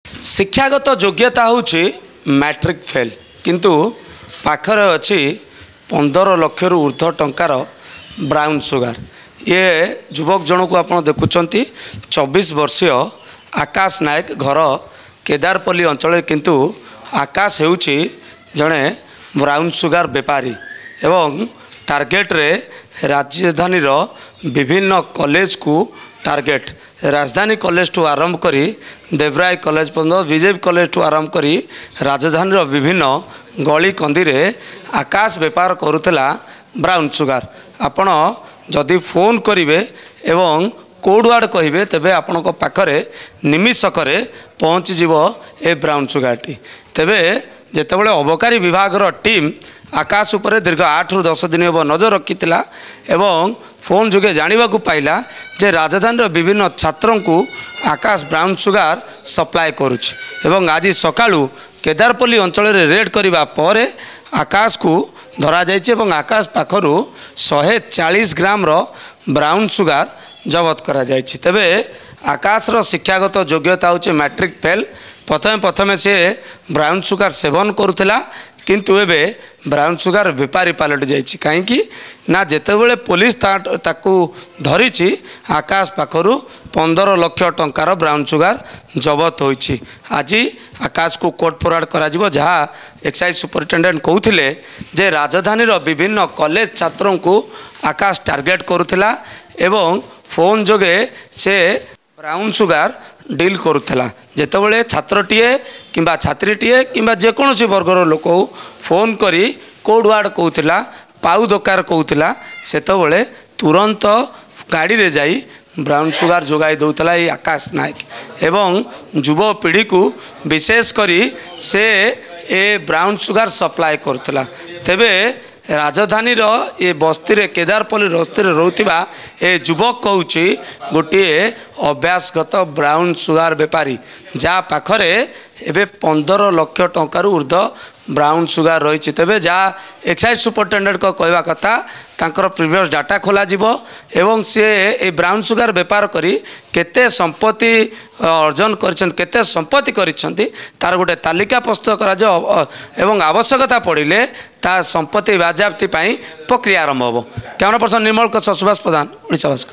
शिक्षागत योग्यता हूँ matric fail किंतु पाखरे अच्छी 15 लाख रु ऊर्ध्व टंकार ब्राउन सुगार। ये युवक जन को आप देखुंट 24 वर्षीय आकाश नायक घर केदारपल्ली अंचल किंतु आकाश होउची जड़े ब्राउन सुगार बेपारी एवं टार्गेट रे राजधानी विभिन्न कॉलेज को टार्गेट राजधानी कॉलेज टू आरंभ करी देवराय कॉलेज पर्यंत बीजेपी कॉलेज टू आरंभ करी राजधानी विभिन्न गली कंदी रे आकाश बेपार करुला ब्राउन सुगार। आपण जदि फोन करिवे एवं कोड वार्ड कहिबे तेबे आपण को पाखरे निमिषक पहुँची जीव ए ब्राउन सुगारटी। तेबे जेतेबेले अबकारी विभाग टीम आकाश उपरे दीर्घ 8 रु 10 दिन हम नजर रखिथिला एवं फोन जोगे जानिबा को पाइला जे राजधानी विभिन्न छात्रों को आकाश ब्राउन सुगार सप्लाय करुछि एवं आज सकाळु केदारपल्ली अंचल रेड करबा परे आकाश को धरा जाइछि एवं आकाश पाखरु 140 ग्राम रो ब्राउन सुगार जबत करा जाइछि। तेबे आकाश रो शिक्षागत योग्यता होछि मैट्रिक फेल। प्रथमे से ब्राउन सुगार सेवन करुला किंतु एबे ब्राउन सुगार बेपारी पलट जाइछि कहीं ना जेतेबेले पुलिस ताकू धरिछि आकाश पाखरु 15 लाख टंकार ब्राउन सुगार जबत होइछि। आज आकाश को कोर्ट फरवर्ड करा जिवो जहाँ एक्साइज सुपरिटेडेंट कहूथिले जे राजधानी विभिन्न कॉलेज छात्रों को आकाश टार्गेट करुला एवं फोन जोगे से ब्राउन सुगार डील करुला। जेतेबेले छात्रटीए किंबा छात्रीटीए किंबा जेकोसी वर्गर लोक फोन करी कोड वार्ड कहूला पाउ दरकार कहूला सेतेबेले तुरंत गाड़ी रे जाई ब्राउन सुगार जोगाई दौला ये आकाश नायक एवं युवा पीढ़ी को विशेष करी से ए ब्राउन सुगार सप्लाय करुला। तेबे राजधानी ये बस्ती रे केदारपल्ली बस्ती रोकवा ए युवक कहूँ गोटे अभ्यासगत ब्राउन सुगार बेपारी जहाँ पाखरे एबे 15 लाख टंकार ऊर्ध्व ब्राउन सुगार रही। तेबे जहाँ एक्साइज सुपरिटेडेंट को कहवा कथा तांकर प्रीवियस डाटा खोल एवं सी ए ब्राउन सुगार बेपार करी केते संपत्ति अर्जन करते संपत्ति तार गोटे तालिका प्रस्तुत करा एवं आवश्यकता पड़े ता संपत्ति बाजाप्ति प्रक्रिया आरंभ हो। कैमरा पर्सन निर्मल सुभाष प्रधान, ओडिशा भास्कर।